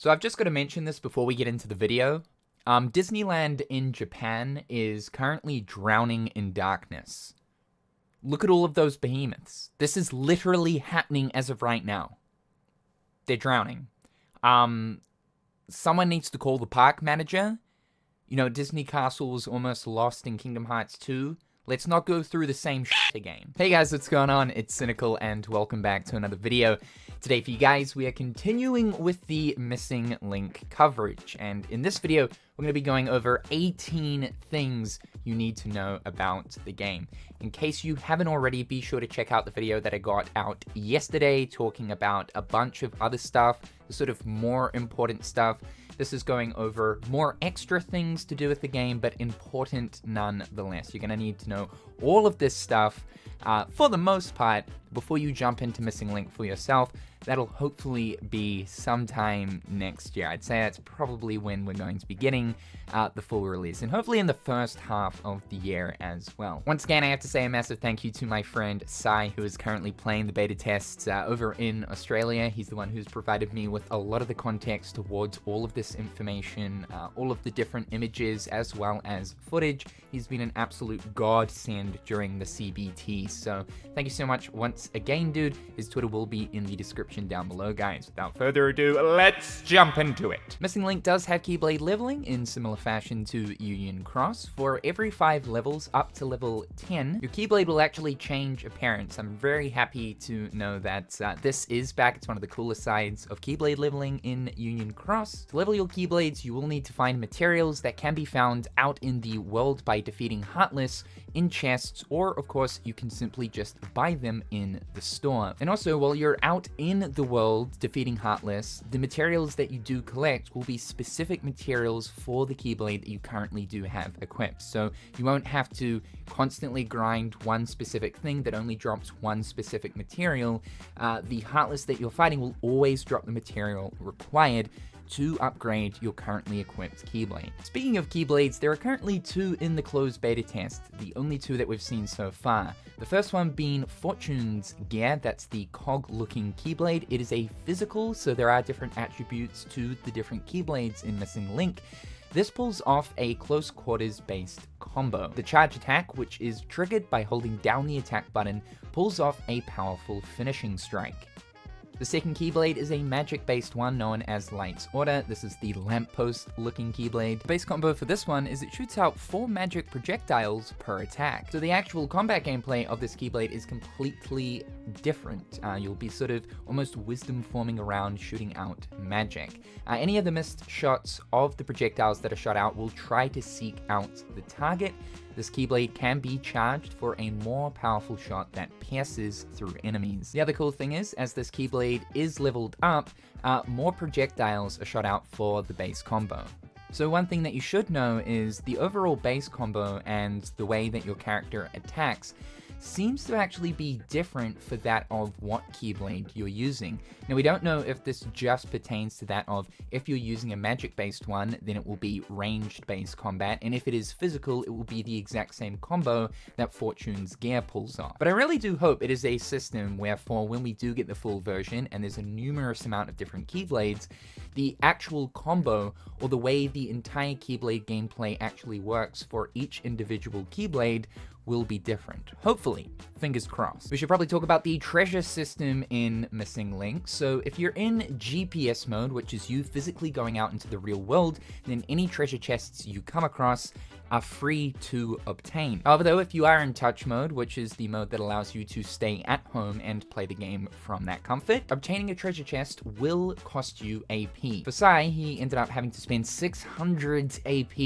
So I've just got to mention this before we get into the video. Disneyland in Japan is currently drowning in darkness. Look at all of those behemoths. This is literally happening as of right now. They're drowning. Someone needs to call the park manager. You know, Disney Castle was almost lost in Kingdom Hearts 2. Let's not go through the same shit again. Hey guys, what's going on? It's Cynical and welcome back to another video. Today for you guys, we are continuing with the missing link coverage. And in this video, we're going to be going over 18 things you need to know about the game. In case you haven't already, be sure to check out the video that I got out yesterday talking about a bunch of other stuff, the sort of more important stuff. This is going over more extra things to do with the game, but important nonetheless. You're going to need to know all of this stuff for the most part before you jump into Missing Link for yourself. That'll hopefully be sometime next year. I'd say that's probably when we're going to be getting the full release, and hopefully in the first half of the year as well. Once again, I have to say a massive thank you to my friend Sai, who is currently playing the beta tests over in Australia. He's the one who's provided me with a lot of the context towards all of this information, all of the different images as well as footage. He's been an absolute godsend during the CBT, so thank you so much once again, dude. His Twitter will be in the description down below, guys. Without further ado, let's jump into it. Missing Link does have Keyblade leveling in similar fashion to Union Cross. For every 5 levels up to level 10, your Keyblade will actually change appearance. I'm very happy to know that this is back. It's one of the coolest sides of Keyblade leveling in Union Cross. To level your Keyblades, you will need to find materials that can be found out in the world by defeating Heartless in chests, or of course you can simply just buy them in the store. And also, while you're out in the world defeating Heartless, the materials that you do collect will be specific materials for the Keyblade that you currently do have equipped. So you won't have to constantly grind one specific thing that only drops one specific material. The Heartless that you're fighting will always drop the material required to upgrade your currently equipped Keyblade. Speaking of Keyblades, there are currently 2 in the closed beta test, the only 2 that we've seen so far. The first one being Fortune's Gear, that's the cog-looking Keyblade. It is a physical, so there are different attributes to the different Keyblades in Missing Link. This pulls off a close quarters based combo. The charge attack, which is triggered by holding down the attack button, pulls off a powerful finishing strike. The second Keyblade is a magic-based one known as Light's Order. This is the lamppost-looking Keyblade. The base combo for this one is it shoots out 4 magic projectiles per attack. So the actual combat gameplay of this Keyblade is completely different. You'll be sort of almost wisdom forming around shooting out magic. Any of the missed shots of the projectiles that are shot out will try to seek out the target. This Keyblade can be charged for a more powerful shot that pierces through enemies. The other cool thing is, as this Keyblade is leveled up, more projectiles are shot out for the base combo. So one thing that you should know is the overall base combo and the way that your character attacks seems to actually be different for that of what Keyblade you're using. Now, we don't know if this just pertains to that of if you're using a magic-based one, then it will be ranged-based combat, and if it is physical, it will be the exact same combo that Fortune's Gear pulls off. But I really do hope it is a system where for when we do get the full version, and there's a numerous amount of different Keyblades, the actual combo, or the way the entire Keyblade gameplay actually works for each individual Keyblade will be different. Hopefully, fingers crossed. We should probably talk about the treasure system in Missing Link. So if you're in GPS mode, which is you physically going out into the real world, then any treasure chests you come across are free to obtain. However though, if you are in touch mode, which is the mode that allows you to stay at home and play the game from that comfort, obtaining a treasure chest will cost you AP. For Sai, he ended up having to spend 600 AP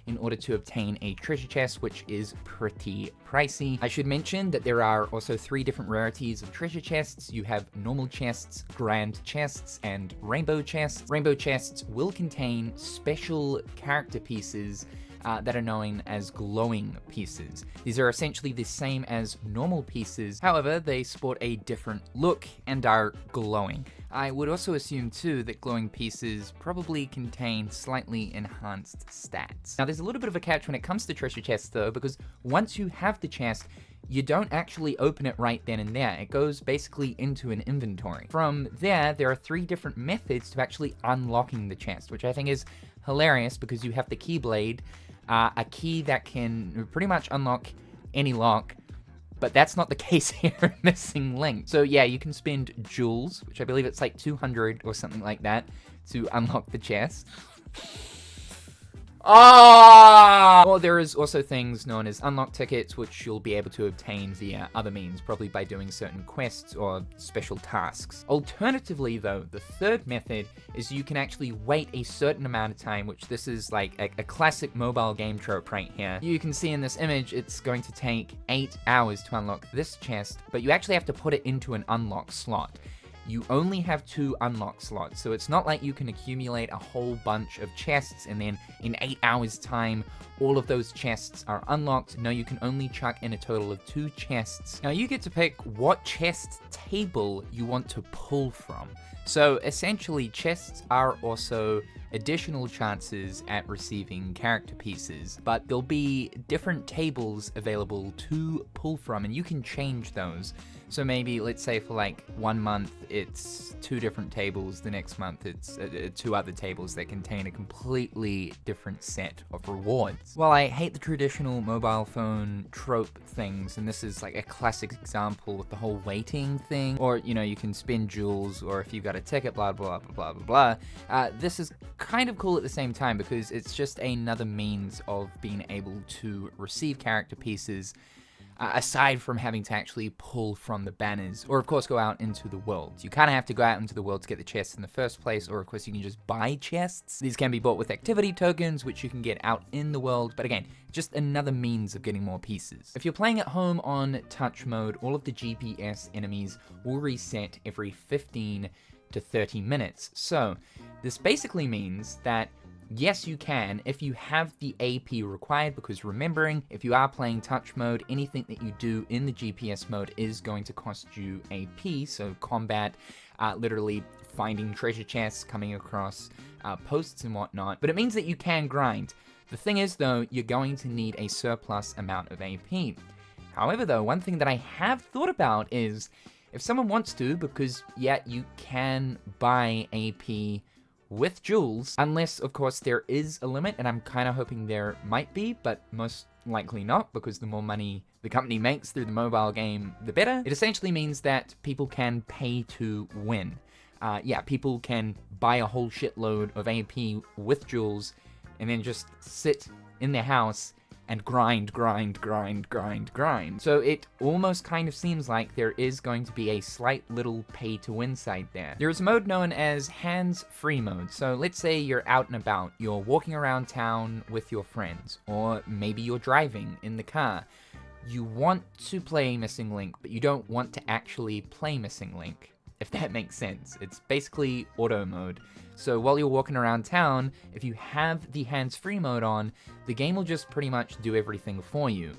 in order to obtain a treasure chest, which is pretty pricey. I should mention that there are also 3 different rarities of treasure chests. You have normal chests, grand chests, and rainbow chests. Rainbow chests will contain special character pieces that are known as glowing pieces. These are essentially the same as normal pieces, however, they sport a different look and are glowing. I would also assume too that glowing pieces probably contain slightly enhanced stats. Now there's a little bit of a catch when it comes to treasure chests though, because once you have the chest, you don't actually open it right then and there. It goes basically into an inventory. From there are 3 different methods to actually unlocking the chest, which I think is hilarious because you have the Keyblade, a key that can pretty much unlock any lock, but that's not the case here in Missing Link. So yeah, you can spend jewels, which I believe it's like 200 or something like that, to unlock the chest. Or there is also things known as unlock tickets, which you'll be able to obtain via other means, probably by doing certain quests or special tasks. Alternatively though, the third method is you can actually wait a certain amount of time, which this is like a classic mobile game trope right here. You can see in this image, it's going to take 8 hours to unlock this chest, but you actually have to put it into an unlock slot. You only have 2 unlock slots, so it's not like you can accumulate a whole bunch of chests and then in 8 hours time, all of those chests are unlocked. No, you can only chuck in a total of 2 chests. Now you get to pick what chest table you want to pull from. So essentially, chests are also additional chances at receiving character pieces, but there'll be different tables available to pull from, and you can change those. So maybe, let's say for like 1 month, it's 2 different tables. The next month, it's 2 other tables that contain a completely different set of rewards. While I hate the traditional mobile phone trope things, and this is like a classic example with the whole waiting thing, or, you know, you can spend jewels, or if you've got a ticket, blah, blah, blah, blah, blah, blah. This is kind of cool at the same time because it's just another means of being able to receive character pieces aside from having to actually pull from the banners, or of course go out into the world. You kind of have to go out into the world to get the chests in the first place, or of course you can just buy chests. These can be bought with activity tokens, which you can get out in the world, but again, just another means of getting more pieces. If you're playing at home on touch mode, all of the GPS enemies will reset every 15 to 30 minutes. So this basically means that yes, you can if you have the AP required, because remembering, if you are playing touch mode, anything that you do in the GPS mode is going to cost you AP, so combat, literally finding treasure chests, coming across posts and whatnot, but it means that you can grind. The thing is though, you're going to need a surplus amount of AP. However though, one thing that I have thought about is, if someone wants to, because yeah, you can buy AP with jewels, unless of course there is a limit, and I'm kind of hoping there might be, but most likely not, because the more money the company makes through the mobile game, the better. It essentially means that people can pay to win. Yeah, people can buy a whole shitload of AP with jewels, and then just sit in their house and grind. So it almost kind of seems like there is going to be a slight little pay to win side there. There is a mode known as hands-free mode. So let's say you're out and about, you're walking around town with your friends, or maybe you're driving in the car. You want to play Missing Link, but you don't want to actually play Missing Link, if that makes sense. It's basically auto mode. So while you're walking around town, if you have the hands-free mode on, the game will just pretty much do everything for you.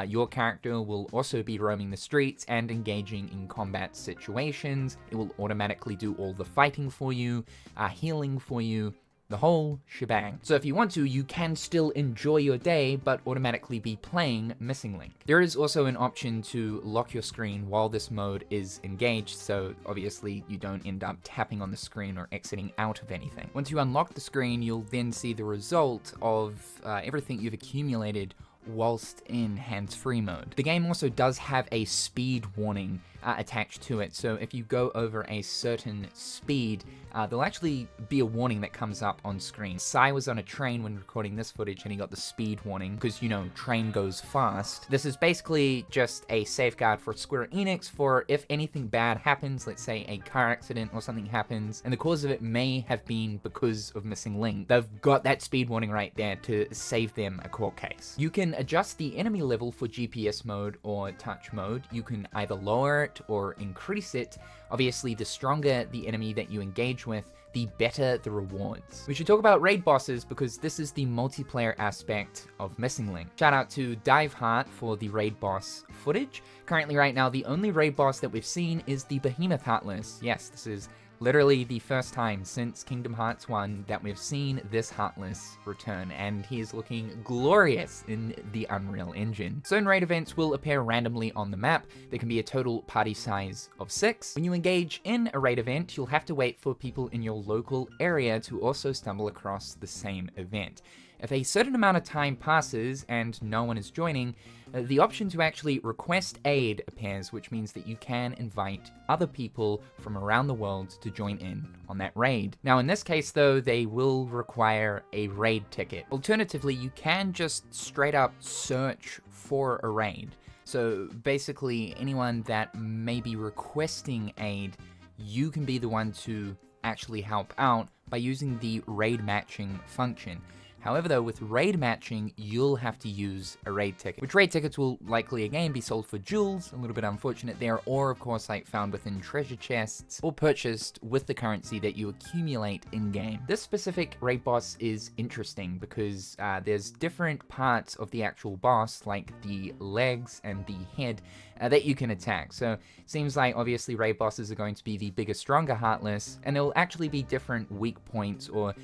Your character will also be roaming the streets and engaging in combat situations. It will automatically do all the fighting for you, healing for you, the whole shebang. So if you want to, you can still enjoy your day, but automatically be playing Missing Link. There is also an option to lock your screen while this mode is engaged, so obviously you don't end up tapping on the screen or exiting out of anything. Once you unlock the screen, you'll then see the result of everything you've accumulated whilst in hands-free mode. The game also does have a speed warning attached to it, so if you go over a certain speed, there'll actually be a warning that comes up on screen. Sai was on a train when recording this footage and he got the speed warning because, you know, train goes fast. This is basically just a safeguard for Square Enix for if anything bad happens, let's say a car accident or something happens, and the cause of it may have been because of Missing Link. They've got that speed warning right there to save them a court case. You can adjust the enemy level for GPS mode or touch mode. You can either lower it or increase it. Obviously, the stronger the enemy that you engage with, the better the rewards. We should talk about raid bosses because this is the multiplayer aspect of Missing Link. Shout out to Diveheart for the raid boss footage. Currently right now, the only raid boss that we've seen is the Behemoth Heartless. Yes, this is Literally the first time since Kingdom Hearts 1 that we've seen this Heartless return, and he is looking glorious in the Unreal Engine. Certain raid events will appear randomly on the map. There can be a total party size of 6. When you engage in a raid event, you'll have to wait for people in your local area to also stumble across the same event. If a certain amount of time passes and no one is joining, the option to actually request aid appears, which means that you can invite other people from around the world to join in on that raid. Now in this case though, they will require a raid ticket. Alternatively, you can just straight up search for a raid. So basically anyone that may be requesting aid, you can be the one to actually help out by using the raid matching function. However though, with raid matching, you'll have to use a raid ticket, which raid tickets will likely again be sold for jewels, a little bit unfortunate there, or of course like found within treasure chests, or purchased with the currency that you accumulate in-game. This specific raid boss is interesting because there's different parts of the actual boss, like the legs and the head, that you can attack. So it seems like obviously raid bosses are going to be the bigger, stronger Heartless, and there will actually be different weak points or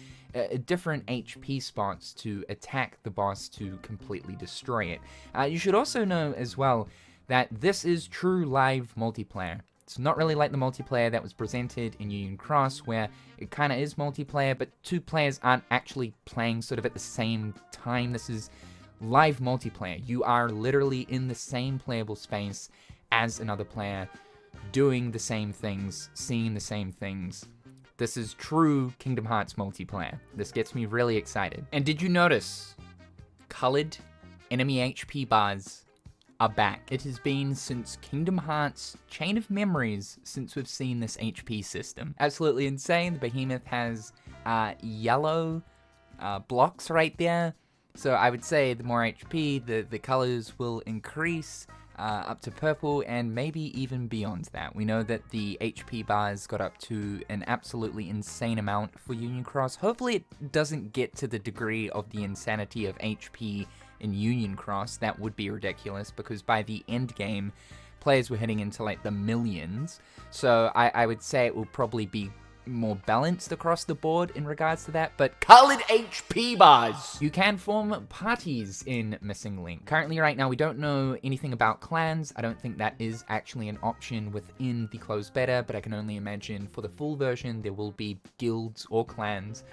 different HP spots to attack the boss to completely destroy it. You should also know as well that this is true live multiplayer. It's not really like the multiplayer that was presented in Union Cross, where it kind of is multiplayer, but two players aren't actually playing sort of at the same time. This is live multiplayer. You are literally in the same playable space as another player, doing the same things, seeing the same things. This is true Kingdom Hearts multiplayer. This gets me really excited. And did you notice? Colored enemy HP bars are back. It has been since Kingdom Hearts Chain of Memories since we've seen this HP system. Absolutely insane. The Behemoth has yellow blocks right there. So I would say the more HP, the colors will increase up to purple and maybe even beyond that. We know that the HP bars got up to an absolutely insane amount for Union Cross. Hopefully it doesn't get to the degree of the insanity of HP in Union Cross. That would be ridiculous because by the end game, players were hitting into like the millions. So I would say it will probably be more balanced across the board in regards to that, but colored HP bars! You can form parties in Missing Link. Currently right now we don't know anything about clans. I don't think that is actually an option within the closed beta, but I can only imagine for the full version there will be guilds or clans.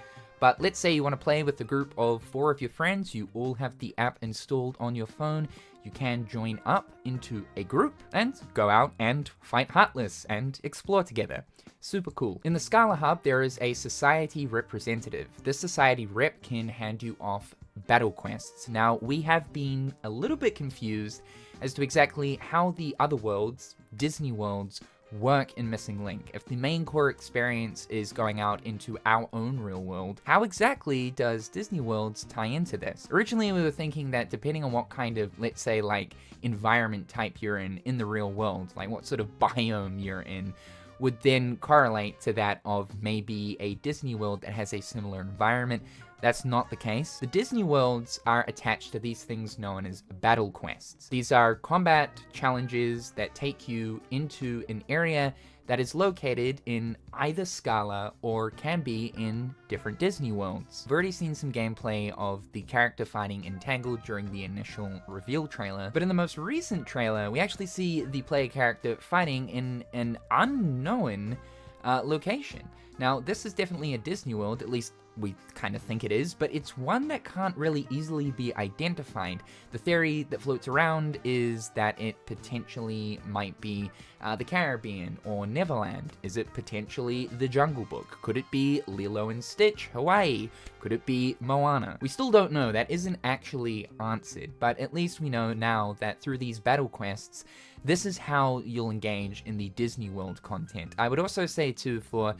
But let's say you want to play with a group of 4 of your friends, you all have the app installed on your phone, you can join up into a group and go out and fight Heartless and explore together. Super cool. In the Scala Hub, there is a society representative. This society rep can hand you off battle quests. Now, we have been a little bit confused as to exactly how the other worlds, Disney worlds, work in Missing Link. If the main core experience is going out into our own real world, how exactly does Disney Worlds tie into this? Originally, we were thinking that depending on what kind of, let's say, like, environment type you're in the real world, like what sort of biome you're in, would then correlate to that of maybe a Disney world that has a similar environment. That's not the case. The Disney worlds are attached to these things known as battle quests. These are combat challenges that take you into an area that is located in either Scala or can be in different Disney worlds. We've already seen some gameplay of the character fighting Entangled during the initial reveal trailer, but in the most recent trailer, we actually see the player character fighting in an unknown location. Now, this is definitely a Disney world, at least we kind of think it is, but it's one that can't really easily be identified. The theory that floats around is that it potentially might be the Caribbean or Neverland. Is it potentially the Jungle Book? Could it be Lilo and Stitch, Hawaii? Could it be Moana? We still don't know. That isn't actually answered, but at least we know now that through these battle quests, this is how you'll engage in the Disney World content. I would also say too, for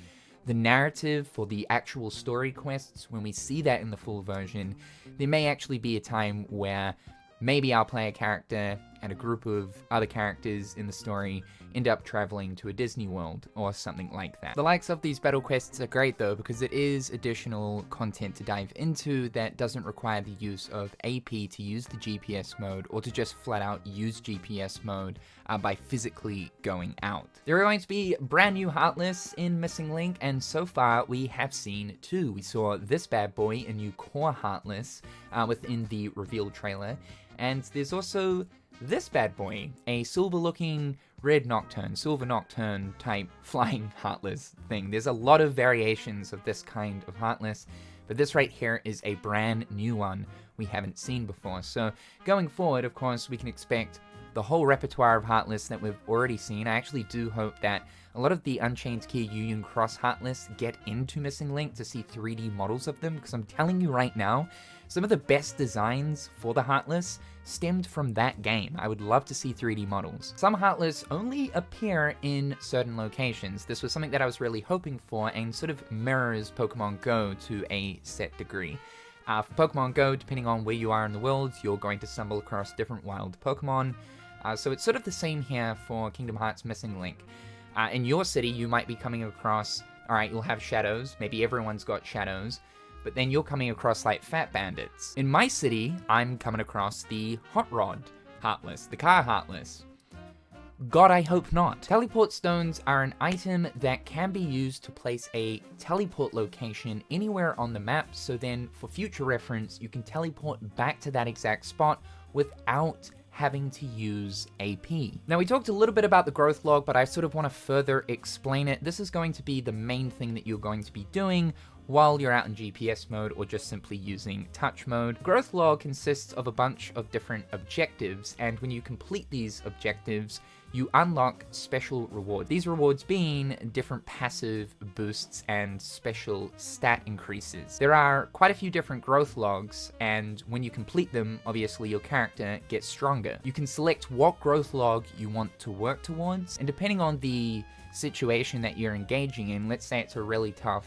the narrative, for the actual story quests, when we see that in the full version, there may actually be a time where maybe our player character and a group of other characters in the story end up traveling to a Disney World or something like that. The likes of these battle quests are great though, because it is additional content to dive into that doesn't require the use of AP to use the GPS mode or to just flat out use GPS mode by physically going out. There are going to be brand new Heartless in Missing Link, and so far we have seen 2. We saw this bad boy, a new core Heartless, within the reveal trailer, and there's also this bad boy, a silver looking red Nocturne, silver Nocturne type flying Heartless thing. There's a lot of variations of this kind of Heartless, but this right here is a brand new one we haven't seen before. So going forward, of course, we can expect the whole repertoire of Heartless that we've already seen. I actually do hope that a lot of the Unchained Key Union Cross Heartless get into Missing Link to see 3D models of them, because I'm telling you right now, some of the best designs for the Heartless stemmed from that game. I would love to see 3D models. Some Heartless only appear in certain locations. This was something that I was really hoping for and sort of mirrors Pokemon Go to a set degree. For Pokemon Go, depending on where you are in the world, you're going to stumble across different wild Pokemon. So it's sort of the same here for Kingdom Hearts Missing Link. In your city, you might be coming across, alright, you'll have shadows. Maybe everyone's got shadows. But then you're coming across like fat bandits. In my city, I'm coming across the Hot Rod Heartless, the car Heartless. God, I hope not. Teleport stones are an item that can be used to place a teleport location anywhere on the map, so then for future reference, you can teleport back to that exact spot without having to use AP. Now, we talked a little bit about the growth log, but I sort of want to further explain it. This is going to be the main thing that you're going to be doing while you're out in GPS mode or just simply using touch mode. Growth log consists of a bunch of different objectives, and when you complete these objectives, you unlock special rewards. These rewards being different passive boosts and special stat increases. There are quite a few different growth logs, and when you complete them, obviously your character gets stronger. You can select what growth log you want to work towards, and depending on the situation that you're engaging in, let's say it's a really tough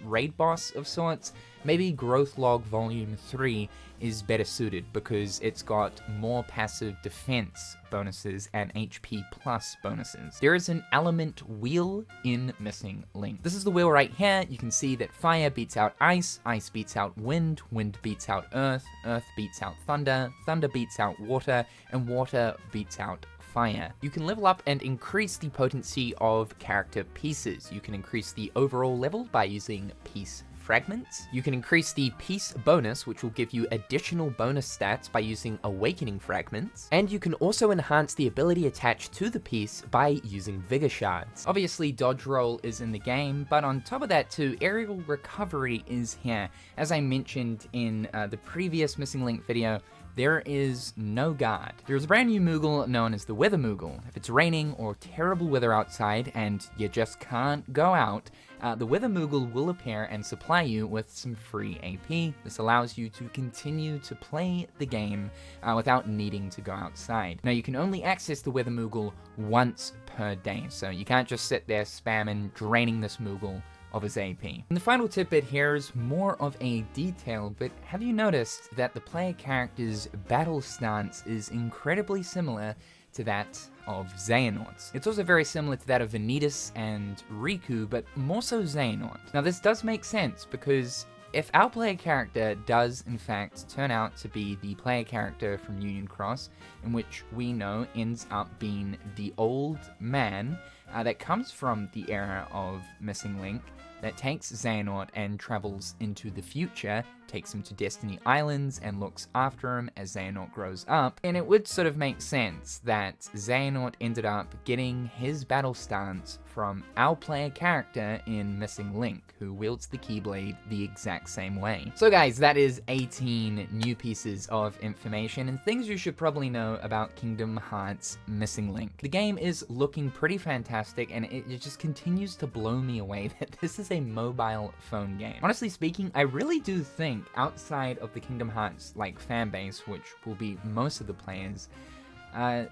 raid boss of sorts, maybe Growth Log Volume 3 is better suited because it's got more passive defense bonuses and HP plus bonuses. There is an element wheel in Missing Link. This is the wheel right here. You can see that fire beats out ice, ice beats out wind, wind beats out earth, earth beats out thunder, thunder beats out water, and water beats out fire. You can level up and increase the potency of character pieces. You can increase the overall level by using piece fragments. You can increase the piece bonus, which will give you additional bonus stats by using awakening fragments. And you can also enhance the ability attached to the piece by using vigor shards. Obviously, dodge roll is in the game, but on top of that too, aerial recovery is here. As I mentioned in the previous Missing Link video, there is no guard. There's a brand new Moogle known as the Weather Moogle. If it's raining or terrible weather outside and you just can't go out, the Weather Moogle will appear and supply you with some free AP. This allows you to continue to play the game without needing to go outside. Now, you can only access the Weather Moogle once per day, so you can't just sit there spamming, draining this Moogle of his AP. And the final tidbit here is more of a detail, but have you noticed that the player character's battle stance is incredibly similar to that of Xehanort? It's also very similar to that of Vanitas and Riku, but more so Xehanort. Now, this does make sense because if our player character does in fact turn out to be the player character from Union Cross, in which we know ends up being the old man that comes from the era of Missing Link, that takes Xehanort and travels into the future, takes him to Destiny Islands and looks after him as Xehanort grows up, and it would sort of make sense that Xehanort ended up getting his battle stance from our player character in Missing Link, who wields the Keyblade the exact same way. So guys, that is 18 new pieces of information and things you should probably know about Kingdom Hearts Missing Link. The game is looking pretty fantastic, and it just continues to blow me away that this is a mobile phone game. Honestly speaking, I really do think outside of the Kingdom Hearts fan base, which will be most of the players,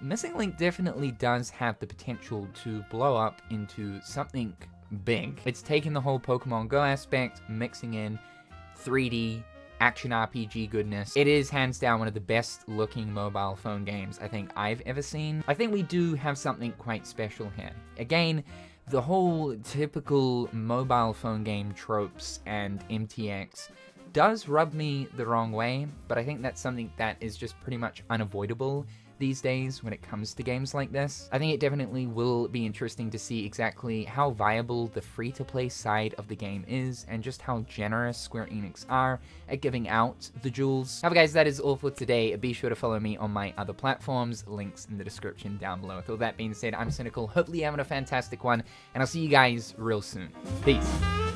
Missing Link definitely does have the potential to blow up into something big. It's taken the whole Pokemon Go aspect, mixing in 3D, action RPG goodness. It is hands down one of the best looking mobile phone games I think I've ever seen. I think we do have something quite special here. Again, the whole typical mobile phone game tropes and MTX does rub me the wrong way, but I think that's something that is just pretty much unavoidable these days when it comes to games like this. I think it definitely will be interesting to see exactly how viable the free-to-play side of the game is, and just how generous Square Enix are at giving out the jewels. However guys, that is all for today. Be sure to follow me on my other platforms, links in the description down below. With all that being said, I'm Cynical, hopefully you're having a fantastic one, and I'll see you guys real soon. Peace.